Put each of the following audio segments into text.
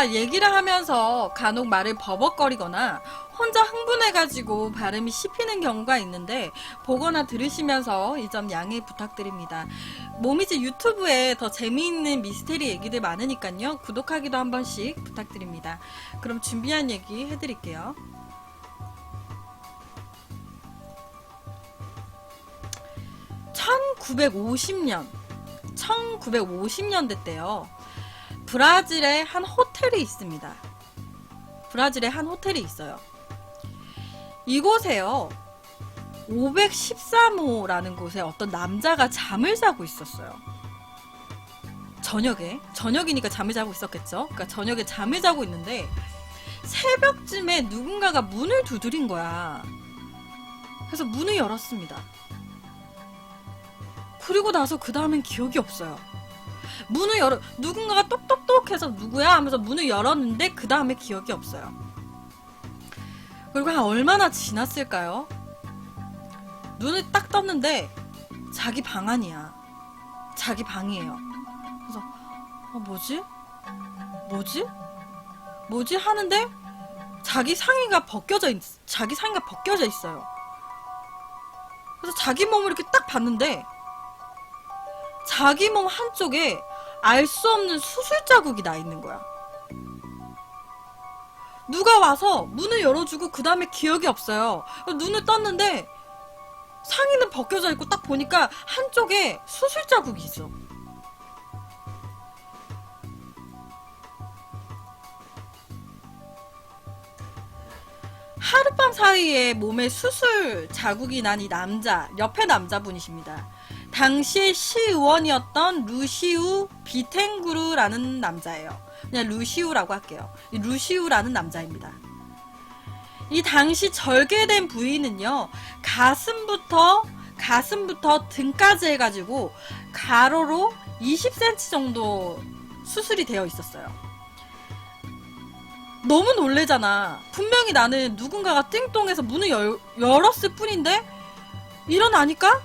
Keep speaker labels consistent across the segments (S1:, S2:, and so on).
S1: 제가 얘기를 하면서 간혹 말을 버벅거리거나 혼자 흥분해가지고 발음이 씹히는 경우가 있는데 보거나 들으시면서 이 점 양해 부탁드립니다. 모미지 유튜브에 더 재미있는 미스테리 얘기들 많으니까요. 구독하기도 한 번씩 부탁드립니다. 그럼 준비한 얘기 해드릴게요. (1950년) 1950년대 때요. 브라질에 한 호텔이 있습니다. 브라질에 한 호텔이 있어요. 이곳에요. 513호라는 곳에 어떤 남자가 잠을 자고 있었어요. 저녁이니까 잠을 자고 있었겠죠. 그러니까 저녁에 잠을 자고 있는데 새벽쯤에 누군가가 문을 두드린 거야. 그래서 문을 열었습니다. 그리고 나서 그 다음엔 기억이 없어요. 누군가가 똑똑똑 해서 누구야 하면서 문을 열었는데 그 다음에 기억이 없어요. 그리고 한 얼마나 지났을까요? 눈을 딱 떴는데 자기 방 안이야. 자기 방이에요. 그래서 뭐지 하는데 자기 상의가 벗겨져 있어요. 그래서 자기 몸을 이렇게 딱 봤는데 자기 몸 한쪽에 알 수 없는 수술 자국이 나 있는 거야. 누가 와서 문을 열어주고 그 다음에 기억이 없어요. 눈을 떴는데 상의는 벗겨져 있고 딱 보니까 한쪽에 수술 자국이 있어. 하룻밤 사이에 몸에 수술 자국이 난 이 남자, 옆에 남자분이십니다. 당시의 시의원이었던 루시우 비텐구르라는 남자예요. 그냥 루시우라고 할게요. 이 루시우라는 남자입니다. 이 당시 절개된 부위는요, 가슴부터 등까지 해가지고 가로로 20cm 정도 수술이 되어 있었어요. 너무 놀래잖아. 분명히 나는 누군가가 띵동해서 문을 열었을 뿐인데 일어나니까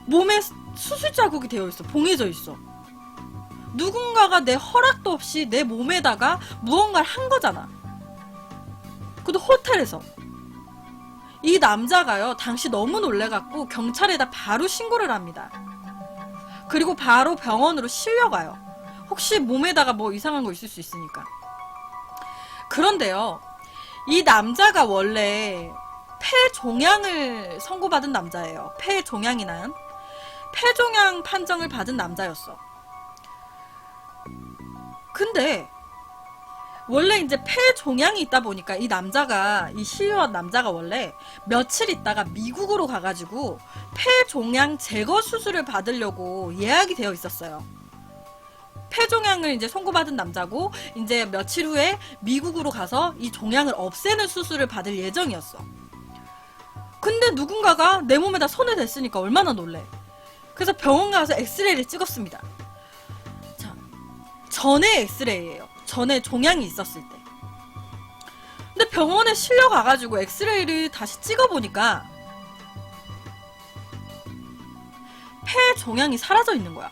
S1: 몸에 수술 자국이 되어 있어. 봉해져 있어. 누군가가 내 허락도 없이 내 몸에다가 무언가를 한 거잖아. 그것도 호텔에서. 이 남자가요, 당시 너무 놀래갖고 경찰에다 바로 신고를 합니다. 그리고 바로 병원으로 실려가요. 혹시 몸에다가 뭐 이상한 거 있을 수 있으니까. 그런데요, 이 남자가 원래 폐종양을 선고받은 남자예요. 폐종양 판정을 받은 남자였어. 근데 원래 이제 폐종양이 있다 보니까 이 시의원 남자가 원래 며칠 있다가 미국으로 가가지고 폐종양 제거 수술을 받으려고 예약이 되어 있었어요. 폐종양을 이제 선고받은 남자고 이제 며칠 후에 미국으로 가서 이 종양을 없애는 수술을 받을 예정이었어. 근데 누군가가 내 몸에다 손을 댔으니까 얼마나 놀래. 그래서 병원 가서 엑스레이를 찍었습니다. 자, 전에 엑스레이예요. 전에 종양이 있었을 때. 근데 병원에 실려가가지고 엑스레이를 다시 찍어보니까 폐종양이 사라져 있는 거야.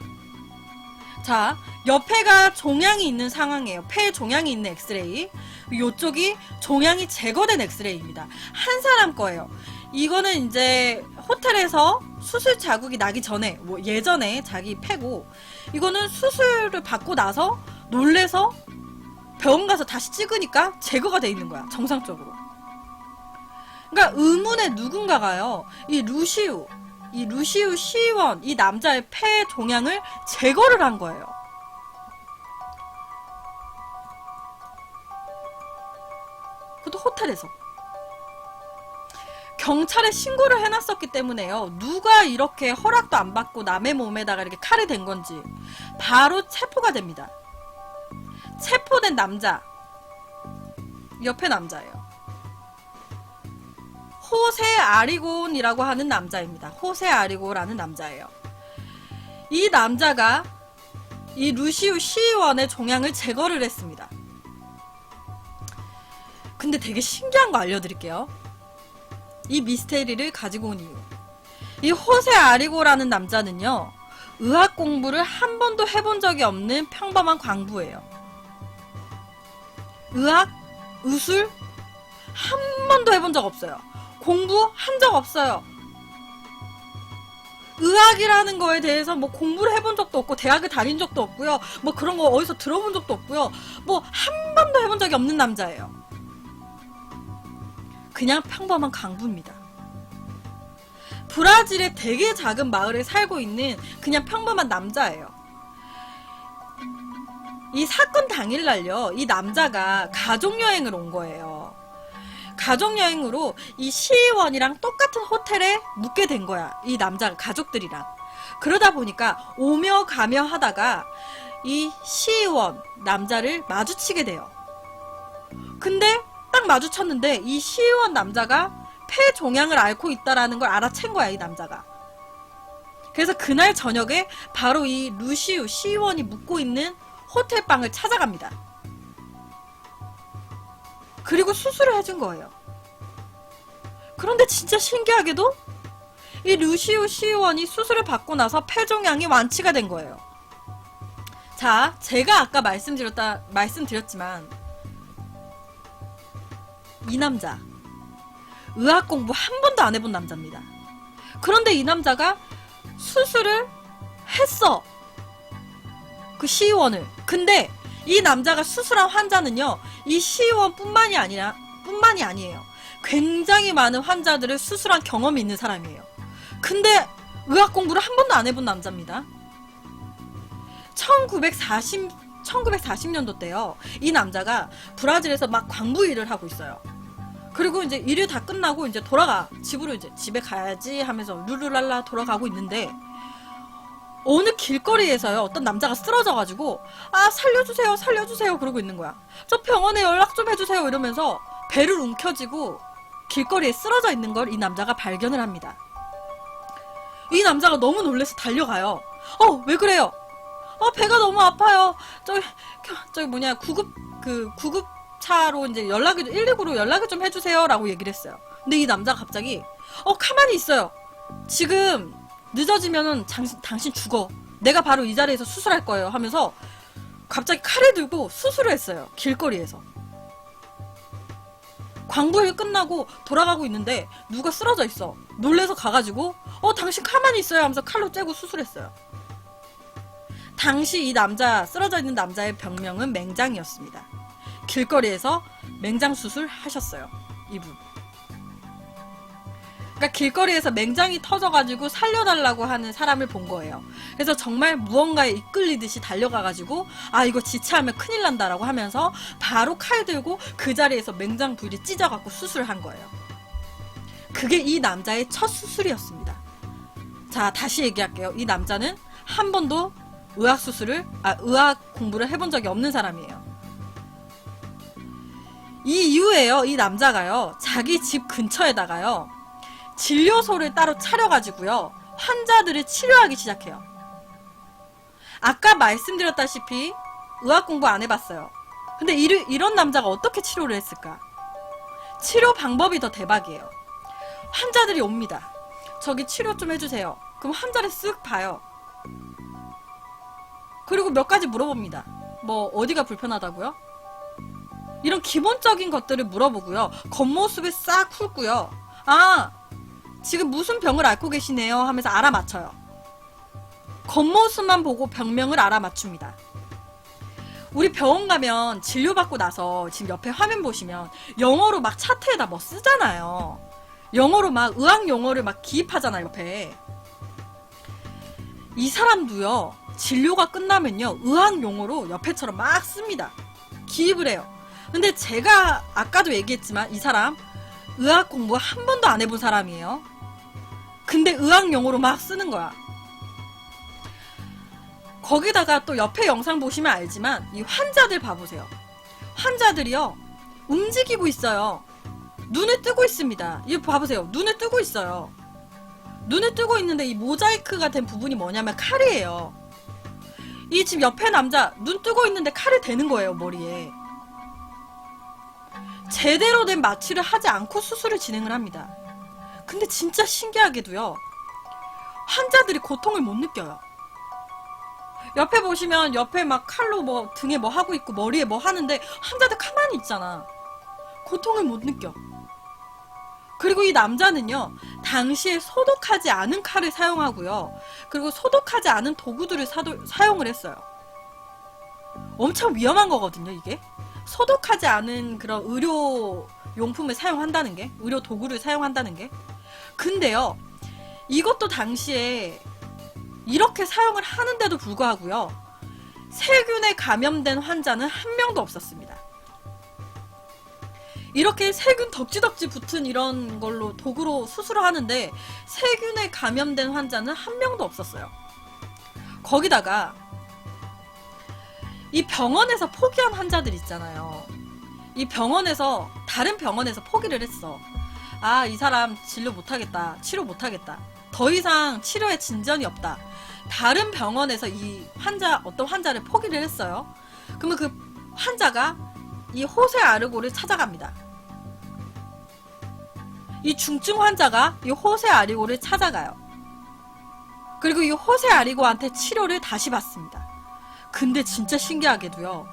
S1: 자, 옆에가 종양이 있는 상황이에요. 폐종양이 있는 엑스레이. 이쪽이 종양이 제거된 엑스레이입니다. 한 사람 거예요. 이거는 이제 호텔에서 수술 자국이 나기 전에, 뭐 예전에 자기 폐고, 이거는 수술을 받고 나서 놀래서 병원 가서 다시 찍으니까 제거가 돼 있는 거야. 정상적으로. 그러니까 의문의 누군가가요, 이 루시우 시의원, 이 남자의 폐 종양을 제거를 한 거예요. 그것도 호텔에서. 경찰에 신고를 해놨었기 때문에요. 누가 이렇게 허락도 안 받고 남의 몸에다가 이렇게 칼을 댄 건지 바로 체포가 됩니다. 체포된 남자, 옆에 남자예요. 호세 아리곤이라고 하는 남자입니다. 호세 아리고라는 남자예요. 이 남자가 이 루시우 시의원의 종양을 제거를 했습니다. 근데 되게 신기한 거 알려드릴게요. 이 미스테리를 가지고 온 이유. 이 호세 아리고라는 남자는요, 의학 공부를 한 번도 해본 적이 없는 평범한 광부예요. 의학, 의술 한 번도 해본 적 없어요. 공부한 적 없어요. 의학이라는 거에 대해서 뭐 공부를 해본 적도 없고 대학을 다닌 적도 없고요. 뭐 그런 거 어디서 들어본 적도 없고요. 뭐 한 번도 해본 적이 없는 남자예요. 그냥 평범한 강부입니다. 브라질의 되게 작은 마을에 살고 있는 그냥 평범한 남자예요. 이 사건 당일날요, 이 남자가 가족여행을 온 거예요. 가족여행으로 이 시의원이랑 똑같은 호텔에 묵게 된 거야. 이 남자가 가족들이랑. 그러다 보니까 오며 가며 하다가 이 시의원 남자를 마주치게 돼요. 근데 딱 마주쳤는데 이 시의원 남자가 폐종양을 앓고 있다라는 걸 알아챈 거야, 이 남자가. 그래서 그날 저녁에 바로 이 루시우 시의원이 묵고 있는 호텔방을 찾아갑니다. 그리고 수술을 해준 거예요. 그런데 진짜 신기하게도 이 루시우 시의원이 수술을 받고 나서 폐종양이 완치가 된 거예요. 자, 제가 아까 말씀드렸지만 이 남자 의학 공부 한 번도 안 해본 남자입니다. 그런데 이 남자가 수술을 했어. 그 시의원을. 근데 이 남자가 수술한 환자는요, 이 시의원뿐만이 아니에요. 굉장히 많은 환자들을 수술한 경험이 있는 사람이에요. 근데 의학 공부를 한 번도 안 해본 남자입니다. 1940년도 때요, 이 남자가 브라질에서 막 광부 일을 하고 있어요. 그리고 이제 일을 다 끝나고 이제 집으로 이제 집에 가야지 하면서 룰루랄라 돌아가고 있는데, 어느 길거리에서요, 어떤 남자가 쓰러져가지고, 아, 살려주세요 그러고 있는 거야. 저 병원에 연락 좀 해주세요 이러면서 배를 움켜쥐고 길거리에 쓰러져 있는 걸 이 남자가 발견을 합니다. 이 남자가 너무 놀라서 달려가요. 왜 그래요? 배가 너무 아파요. 구급차로 이제 119로 연락을 좀 해주세요 라고 얘기를 했어요. 근데 이 남자가 갑자기 가만히 있어요. 지금 늦어지면은 당신 죽어. 내가 바로 이 자리에서 수술할 거예요 하면서 갑자기 칼을 들고 수술을 했어요. 길거리에서. 광부일 끝나고 돌아가고 있는데 누가 쓰러져 있어. 놀래서 가가지고 당신 가만히 있어요 하면서 칼로 째고 수술했어요. 당시 이 쓰러져 있는 남자의 병명은 맹장이었습니다. 길거리에서 맹장 수술 하셨어요, 이분. 그러니까 길거리에서 맹장이 터져가지고 살려달라고 하는 사람을 본 거예요. 그래서 정말 무언가에 이끌리듯이 달려가가지고 이거 지체하면 큰일 난다라고 하면서 바로 칼 들고 그 자리에서 맹장 부위를 찢어갖고 수술을 한 거예요. 그게 이 남자의 첫 수술이었습니다. 자, 다시 얘기할게요. 이 남자는 한 번도 의학 공부를 해본 적이 없는 사람이에요. 이 이후에요, 이 남자가요, 자기 집 근처에다가요, 진료소를 따로 차려가지고요, 환자들을 치료하기 시작해요. 아까 말씀드렸다시피 의학 공부 안 해봤어요. 근데 이런 남자가 어떻게 치료를 했을까? 치료 방법이 더 대박이에요. 환자들이 옵니다. 저기 치료 좀 해주세요. 그럼 환자를 쓱 봐요. 그리고 몇 가지 물어봅니다. 뭐 어디가 불편하다고요? 이런 기본적인 것들을 물어보고요. 겉모습을 싹 훑고요. 지금 무슨 병을 앓고 계시네요 하면서 알아맞혀요. 겉모습만 보고 병명을 알아맞춥니다. 우리 병원 가면 진료받고 나서 지금 옆에 화면 보시면 영어로 막 차트에다 뭐 쓰잖아요. 영어로 막 의학 용어를 막 기입하잖아요, 옆에. 이 사람도요, 진료가 끝나면요, 의학 용어로 옆에처럼 막 씁니다. 기입을 해요. 근데 제가 아까도 얘기했지만 이 사람 의학 공부 한 번도 안 해본 사람이에요. 근데 의학 용어로 막 쓰는 거야. 거기다가 또 옆에 영상 보시면 알지만 이 환자들 봐보세요. 환자들이요, 움직이고 있어요. 눈을 뜨고 있습니다. 이거 봐보세요. 눈을 뜨고 있어요. 눈을 뜨고 있는데 이 모자이크가 된 부분이 뭐냐면 칼이에요. 이 지금 옆에 남자 눈 뜨고 있는데 칼을 대는 거예요, 머리에. 제대로 된 마취를 하지 않고 수술을 진행을 합니다. 근데 진짜 신기하게도요, 환자들이 고통을 못 느껴요. 옆에 보시면 옆에 막 칼로 뭐 등에 뭐 하고 있고 머리에 뭐 하는데 환자들 가만히 있잖아. 고통을 못 느껴. 그리고 이 남자는요, 당시에 소독하지 않은 칼을 사용하고요, 그리고 소독하지 않은 도구들을 사용을 했어요. 엄청 위험한 거거든요, 이게. 소독하지 않은 그런 의료 용품을 사용한다는 게, 의료 도구를 사용한다는 게. 근데요, 이것도 당시에 이렇게 사용을 하는데도 불구하고요, 세균에 감염된 환자는 한 명도 없었습니다. 이렇게 세균 덕지덕지 붙은 이런 걸로 도구로 수술을 하는데 세균에 감염된 환자는 한 명도 없었어요. 거기다가 이 병원에서 포기한 환자들 있잖아요. 이 병원에서, 다른 병원에서 포기를 했어. 아, 이 사람 진료 못하겠다, 치료 못하겠다, 더 이상 치료에 진전이 없다. 다른 병원에서 이 환자, 어떤 환자를 포기를 했어요. 그러면 그 환자가 이 호세 아르고를 찾아갑니다. 이 중증 환자가 이 호세 아리고를 찾아가요. 그리고 이 호세 아리고한테 치료를 다시 받습니다. 근데 진짜 신기하게도요,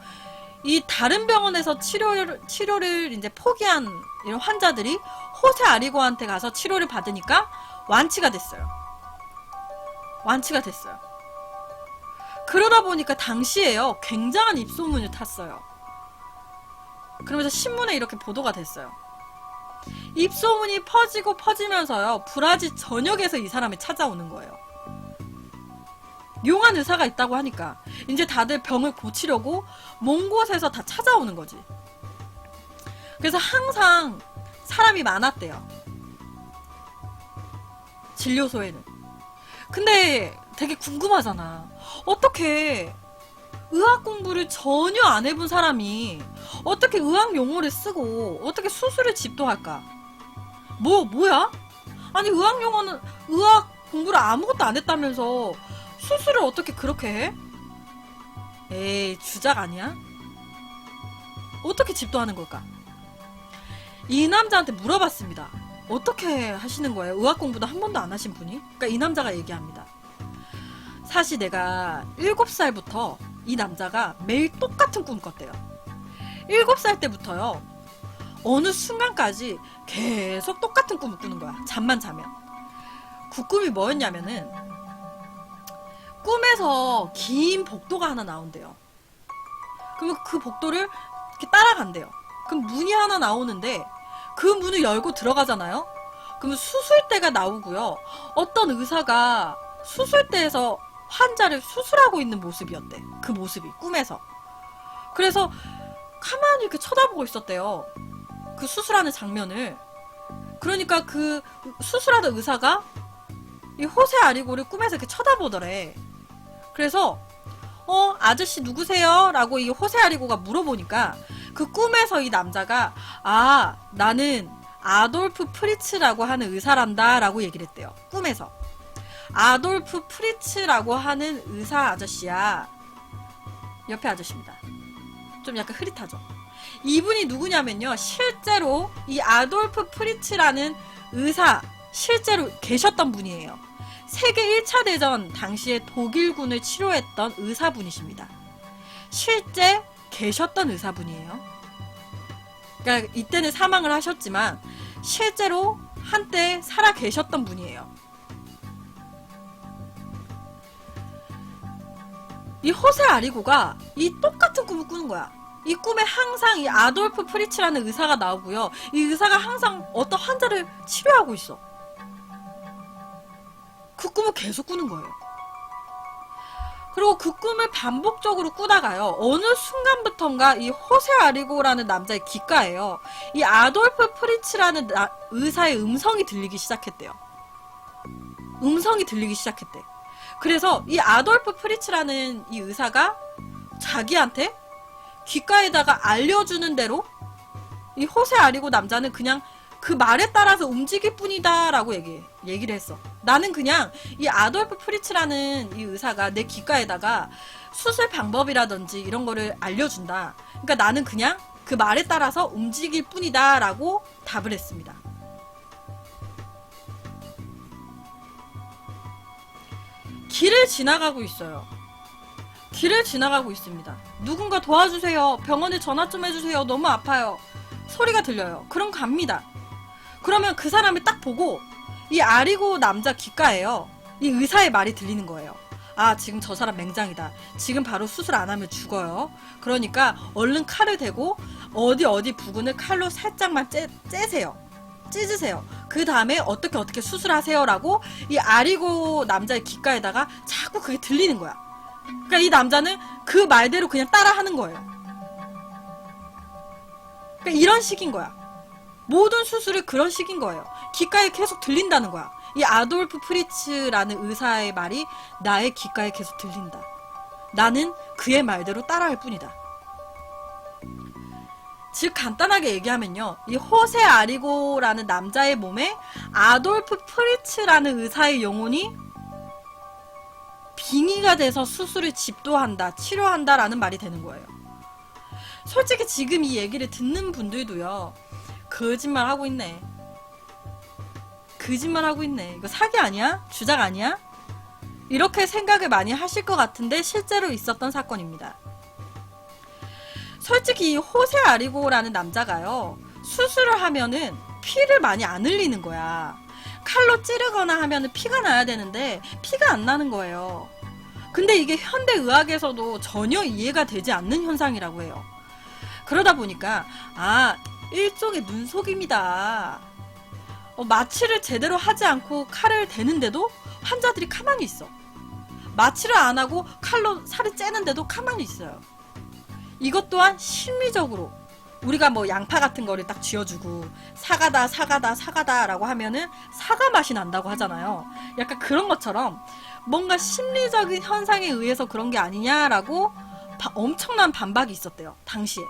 S1: 이 다른 병원에서 치료를 이제 포기한 이런 환자들이 호세 아리고한테 가서 치료를 받으니까 완치가 됐어요. 완치가 됐어요. 그러다 보니까 당시에요, 굉장한 입소문을 탔어요. 그러면서 신문에 이렇게 보도가 됐어요. 입소문이 퍼지고 퍼지면서요, 브라질 전역에서 이 사람이 찾아오는 거예요. 용한 의사가 있다고 하니까 이제 다들 병을 고치려고 먼 곳에서 다 찾아오는 거지. 그래서 항상 사람이 많았대요, 진료소에는. 근데 되게 궁금하잖아. 어떻게 의학 공부를 전혀 안 해본 사람이 어떻게 의학 용어를 쓰고 어떻게 수술을 집도할까? 뭐야? 아니, 의학 용어는, 의학 공부를 아무것도 안 했다면서 수술을 어떻게 그렇게 해? 에이, 주작 아니야? 어떻게 집도하는 걸까? 이 남자한테 물어봤습니다. 어떻게 하시는 거예요? 의학 공부도 한 번도 안 하신 분이? 그러니까 이 남자가 얘기합니다. 사실 내가 7살부터 이 남자가 매일 똑같은 꿈 꿨대요. 7살 때부터요, 어느 순간까지 계속 똑같은 꿈을 꾸는 거야. 잠만 자면. 그 꿈이 뭐였냐면은, 꿈에서 긴 복도가 하나 나온대요. 그러면 그 복도를 이렇게 따라간대요. 그럼 문이 하나 나오는데 그 문을 열고 들어가잖아요. 그러면 수술대가 나오고요, 어떤 의사가 수술대에서 환자를 수술하고 있는 모습이었대. 그 모습이 꿈에서. 그래서 가만히 이렇게 쳐다보고 있었대요, 그 수술하는 장면을. 그러니까 그 수술하던 의사가 이 호세 아리고를 꿈에서 이렇게 쳐다보더래. 그래서 아저씨 누구세요? 라고 이 호세 아리고가 물어보니까 그 꿈에서 이 남자가, 아, 나는 아돌프 프리츠라고 하는 의사란다 라고 얘기를 했대요, 꿈에서. 아돌프 프리츠라고 하는 의사 아저씨야. 옆에 아저씨입니다. 좀 약간 흐릿하죠. 이분이 누구냐면요, 실제로 이 아돌프 프리츠라는 의사, 실제로 계셨던 분이에요. 세계 1차 대전 당시에 독일군을 치료했던 의사분이십니다. 실제 계셨던 의사분이에요. 그러니까 이때는 사망을 하셨지만 실제로 한때 살아 계셨던 분이에요. 이 호세 아리고가 이 똑같은 꿈을 꾸는 거야. 이 꿈에 항상 이 아돌프 프리츠라는 의사가 나오고요, 이 의사가 항상 어떤 환자를 치료하고 있어. 그 꿈을 계속 꾸는 거예요. 그리고 그 꿈을 반복적으로 꾸다가요, 어느 순간부턴가 이 호세 아리고라는 남자의 귓가에요, 이 아돌프 프리츠라는 의사의 음성이 들리기 시작했대요. 음성이 들리기 시작했대. 그래서 이 아돌프 프리츠라는 이 의사가 자기한테 귓가에다가 알려주는 대로 이 호세 아리고 남자는 그냥 그 말에 따라서 움직일 뿐이다 라고 얘기를 했어. 나는 그냥 이 아돌프 프리츠라는 이 의사가 내 귓가에다가 수술 방법이라든지 이런 거를 알려준다. 그러니까 나는 그냥 그 말에 따라서 움직일 뿐이다 라고 답을 했습니다. 길을 지나가고 있어요. 길을 지나가고 있습니다. 누군가 도와주세요. 병원에 전화 좀 해주세요. 너무 아파요. 소리가 들려요. 그럼 갑니다. 그러면 그 사람을 딱 보고 이 아리고 남자 귓가에요. 이 의사의 말이 들리는 거예요. 아, 지금 저 사람 맹장이다. 지금 바로 수술 안 하면 죽어요. 그러니까 얼른 칼을 대고 어디 부분을 칼로 살짝만 째세요. 찢으세요. 그 다음에 어떻게 수술하세요 라고 이 아리고 남자의 귓가에다가 자꾸 그게 들리는 거야. 그러니까 이 남자는 그 말대로 그냥 따라하는 거예요. 그러니까 이런 식인 거야. 모든 수술이 그런 식인 거예요. 귓가에 계속 들린다는 거야. 이 아돌프 프리츠라는 의사의 말이 나의 귓가에 계속 들린다. 나는 그의 말대로 따라할 뿐이다. 즉 간단하게 얘기하면요. 이 호세 아리고라는 남자의 몸에 아돌프 프리츠라는 의사의 영혼이 빙의가 돼서 수술을 집도한다, 치료한다 라는 말이 되는 거예요. 솔직히 지금 이 얘기를 듣는 분들도요. 거짓말하고 있네. 거짓말하고 있네. 이거 사기 아니야? 주작 아니야? 이렇게 생각을 많이 하실 것 같은데 실제로 있었던 사건입니다. 솔직히 이 호세 아리고라는 남자가요. 수술을 하면은 피를 많이 안 흘리는 거야. 칼로 찌르거나 하면은 피가 나야 되는데 피가 안 나는 거예요. 근데 이게 현대의학에서도 전혀 이해가 되지 않는 현상이라고 해요. 그러다 보니까 아, 일종의 눈속임이다. 마취를 제대로 하지 않고 칼을 대는데도 환자들이 가만히 있어. 마취를 안 하고 칼로 살을 째는데도 가만히 있어요. 이것 또한 심리적으로 우리가 뭐 양파 같은 거를 딱 쥐어주고 사과다 라고 하면은 사과 맛이 난다고 하잖아요. 약간 그런 것처럼 뭔가 심리적인 현상에 의해서 그런 게 아니냐라고 엄청난 반박이 있었대요. 당시에.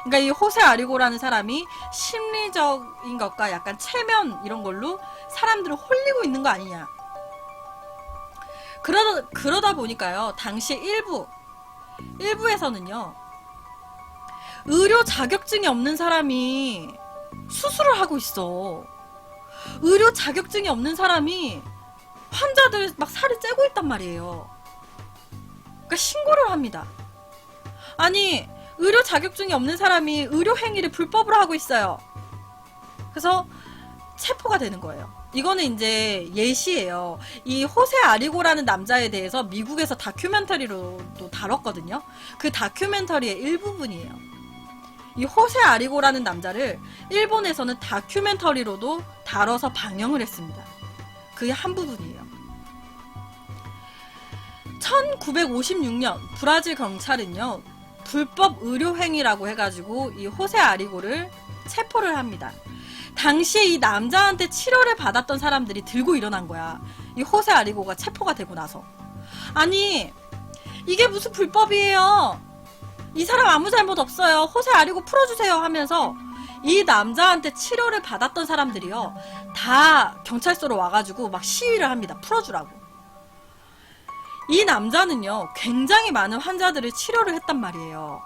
S1: 그러니까 이 호세 아리고라는 사람이 심리적인 것과 약간 체면 이런 걸로 사람들을 홀리고 있는 거 아니냐. 그러다 보니까요. 당시 일부에서는요. 의료 자격증이 없는 사람이 수술을 하고 있어. 의료 자격증이 없는 사람이 환자들 막 살을 째고 있단 말이에요. 그러니까 신고를 합니다. 아니, 의료 자격증이 없는 사람이 의료 행위를 불법으로 하고 있어요. 그래서 체포가 되는 거예요. 이거는 이제 예시예요. 이 호세 아리고라는 남자에 대해서 미국에서 다큐멘터리로도 다뤘거든요. 그 다큐멘터리의 일부분이에요. 이 호세 아리고라는 남자를 일본에서는 다큐멘터리로도 다뤄서 방영을 했습니다. 그게 한 부분이에요. 1956년 브라질 경찰은요. 불법 의료행위라고 해가지고 이 호세 아리고를 체포를 합니다. 당시에 이 남자한테 치료를 받았던 사람들이 들고 일어난 거야. 이 호세 아리고가 체포가 되고 나서. 아니, 이게 무슨 불법이에요? 이 사람 아무 잘못 없어요. 호세 아리고 풀어주세요 하면서 이 남자한테 치료를 받았던 사람들이요. 다 경찰서로 와가지고 막 시위를 합니다. 풀어주라고. 이 남자는요. 굉장히 많은 환자들을 치료를 했단 말이에요.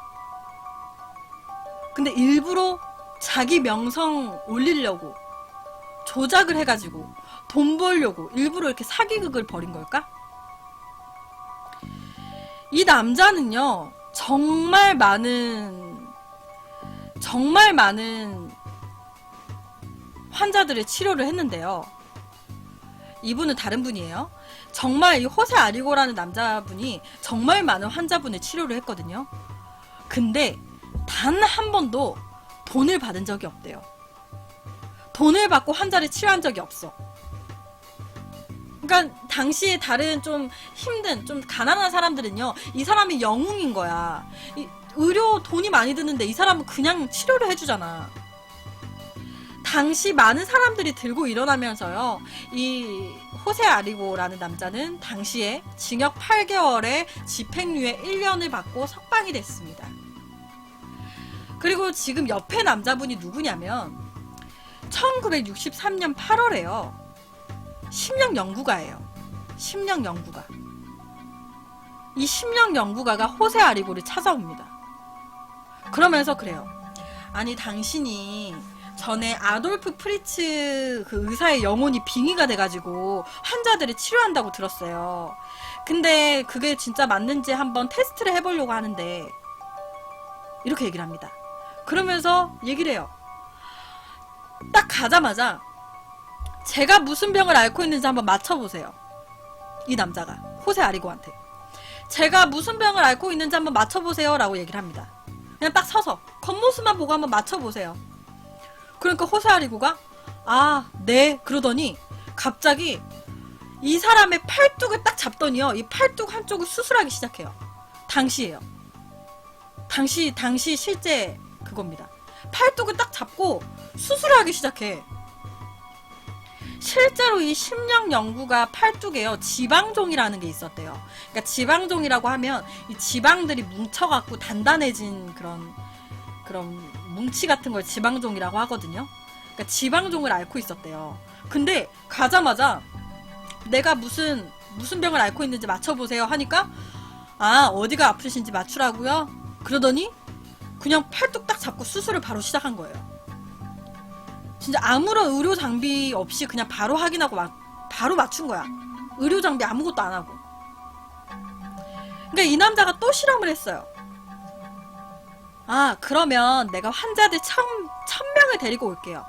S1: 근데 일부러 자기 명성 올리려고 조작을 해가지고 돈 벌려고 일부러 이렇게 사기극을 벌인 걸까? 이 남자는요. 정말 많은 환자들의 치료를 했는데요. 이분은 다른 분이에요. 정말 이 호세 아리고라는 남자분이 정말 많은 환자분의 치료를 했거든요. 근데 단 한 번도 돈을 받은 적이 없대요. 돈을 받고 환자를 치료한 적이 없어. 그러니까 당시에 다른 좀 힘든, 좀 가난한 사람들은요. 이 사람이 영웅인 거야. 의료 돈이 많이 드는데 이 사람은 그냥 치료를 해주잖아. 당시 많은 사람들이 들고 일어나면서요. 이 호세 아리고라는 남자는 당시에 징역 8개월에 집행유예 1년을 받고 석방이 됐습니다. 그리고 지금 옆에 남자분이 누구냐면 1963년 8월에요. 심령 연구가예요. 심령 연구가. 이 심령 연구가가 호세 아리고를 찾아옵니다. 그러면서 그래요. 아니 당신이 전에 아돌프 프리츠 그 의사의 영혼이 빙의가 돼가지고 환자들을 치료한다고 들었어요. 근데 그게 진짜 맞는지 한번 테스트를 해보려고 하는데 이렇게 얘기를 합니다. 그러면서 얘기를 해요. 딱 가자마자 제가 무슨 병을 앓고 있는지 한번 맞춰보세요. 이 남자가 호세 아리고한테 제가 무슨 병을 앓고 있는지 한번 맞춰보세요 라고 얘기를 합니다. 그냥 딱 서서 겉모습만 보고 한번 맞춰보세요. 그러니까 호세 아리고가 아, 네 그러더니 갑자기 이 사람의 팔뚝을 딱 잡더니요, 이 팔뚝 한쪽을 수술하기 시작해요. 당시에요. 당시 실제 그겁니다. 팔뚝을 딱 잡고 수술을 하기 시작해. 실제로 이 심령 연구가 팔뚝에요, 지방종이라는 게 있었대요. 그러니까 지방종이라고 하면 이 지방들이 뭉쳐갖고 단단해진 그런 뭉치 같은 걸 지방종이라고 하거든요. 그러니까 지방종을 앓고 있었대요. 근데 가자마자 내가 무슨 병을 앓고 있는지 맞춰보세요 하니까 아, 어디가 아프신지 맞추라고요? 그러더니 그냥 팔뚝 딱 잡고 수술을 바로 시작한 거예요. 진짜 아무런 의료 장비 없이 그냥 바로 확인하고 바로 맞춘 거야. 의료 장비 아무것도 안 하고. 그러니까 이 남자가 또 실험을 했어요. 아, 그러면 내가 환자들 1000명을 데리고 올게요.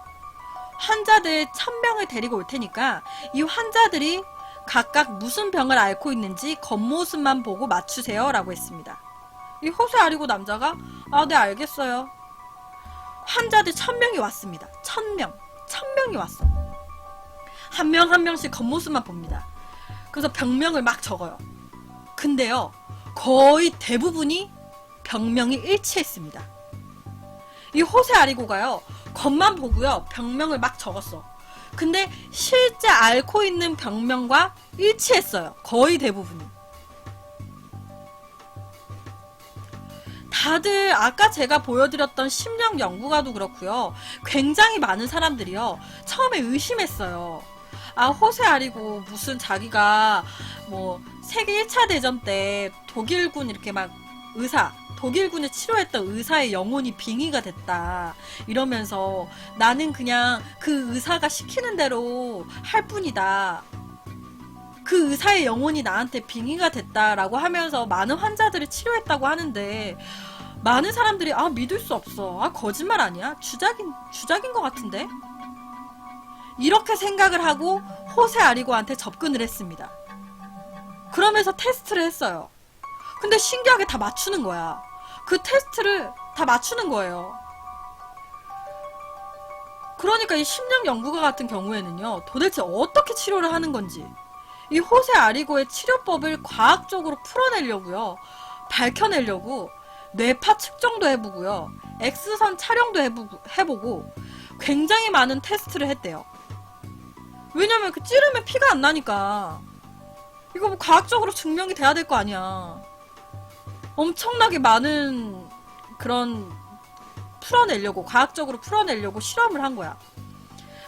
S1: 환자들 1000명을 데리고 올 테니까 이 환자들이 각각 무슨 병을 앓고 있는지 겉모습만 보고 맞추세요 라고 했습니다. 이 호세 아리고 남자가 아, 네 알겠어요. 환자들 1000명이 왔습니다. 1000명이 왔어. 한 명 한 명씩 겉모습만 봅니다. 그래서 병명을 막 적어요. 근데요, 거의 대부분이 병명이 일치했습니다. 이 호세 아리고가요, 겉만 보고요, 병명을 막 적었어. 근데 실제 앓고 있는 병명과 일치했어요. 거의 대부분이. 다들 아까 제가 보여드렸던 심령 연구가도 그렇고요. 굉장히 많은 사람들이요, 처음에 의심했어요. 아, 호세 아리고 무슨 자기가 뭐 세계 1차 대전 때 독일군 이렇게 막 독일군을 치료했던 의사의 영혼이 빙의가 됐다 이러면서 나는 그냥 그 의사가 시키는 대로 할 뿐이다. 그 의사의 영혼이 나한테 빙의가 됐다라고 하면서 많은 환자들을 치료했다고 하는데 많은 사람들이 아, 믿을 수 없어. 아, 거짓말 아니야? 주작인 것 같은데? 이렇게 생각을 하고 호세 아리고한테 접근을 했습니다. 그러면서 테스트를 했어요. 근데 신기하게 다 맞추는 거야. 그 테스트를 다 맞추는 거예요. 그러니까 이 심령 연구가 같은 경우에는요, 도대체 어떻게 치료를 하는 건지 이 호세 아리고의 치료법을 과학적으로 풀어내려고요, 밝혀내려고 뇌파 측정도 해보고요, X선 촬영도 해보고 굉장히 많은 테스트를 했대요. 왜냐면 그 찌르면 피가 안 나니까. 이거 뭐 과학적으로 증명이 돼야 될 거 아니야. 엄청나게 많은 그런 과학적으로 풀어내려고 실험을 한 거야.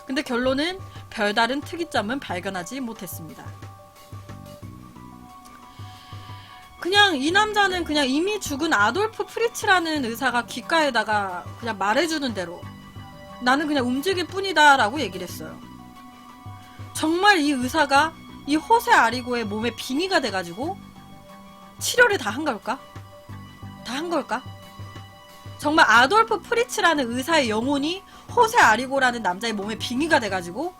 S1: 근데 결론은 별다른 특이점은 발견하지 못했습니다. 그냥 이 남자는 그냥 이미 죽은 아돌프 프리츠라는 의사가 귓가에다가 그냥 말해주는 대로 나는 그냥 움직일 뿐이다 라고 얘기를 했어요. 정말 이 의사가 이 호세 아리고의 몸에 빙의가 돼가지고 치료를 다 한 걸까? 정말 아돌프 프리츠라는 의사의 영혼이 호세 아리고라는 남자의 몸에 빙의가 돼가지고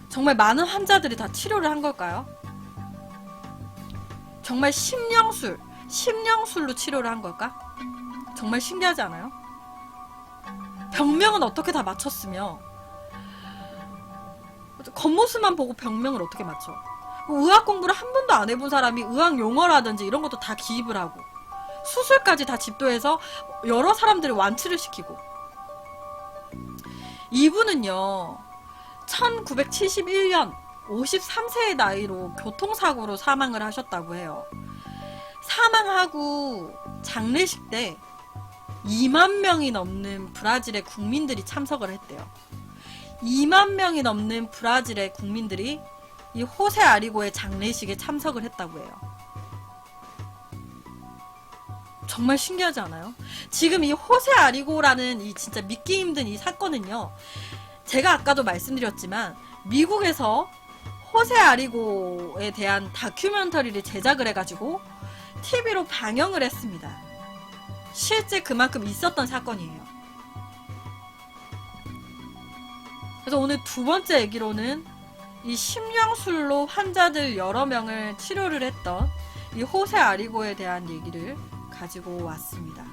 S1: 정말 많은 환자들이 다 치료를 한 걸까요? 정말 심령술로 치료를 한 걸까? 정말 신기하지 않아요? 병명은 어떻게 다 맞췄으며 겉모습만 보고 병명을 어떻게 맞춰? 의학 공부를 한 번도 안 해본 사람이 의학 용어라든지 이런 것도 다 기입을 하고 수술까지 다 집도해서 여러 사람들을 완치를 시키고. 이분은요, 1971년 53세의 나이로 교통사고로 사망을 하셨다고 해요. 사망하고 장례식 때 2만 명이 넘는 브라질의 국민들이 참석을 했대요. 2만 명이 넘는 브라질의 국민들이 이 호세 아리고의 장례식에 참석을 했다고 해요. 정말 신기하지 않아요? 지금 이 호세 아리고라는 이 진짜 믿기 힘든 이 사건은요, 제가 아까도 말씀드렸지만 미국에서 호세 아리고에 대한 다큐멘터리를 제작을 해가지고 TV로 방영을 했습니다. 실제 그만큼 있었던 사건이에요. 그래서 오늘 두 번째 얘기로는 이 심령술로 환자들 여러 명을 치료를 했던 이 호세 아리고에 대한 얘기를 가지고 왔습니다.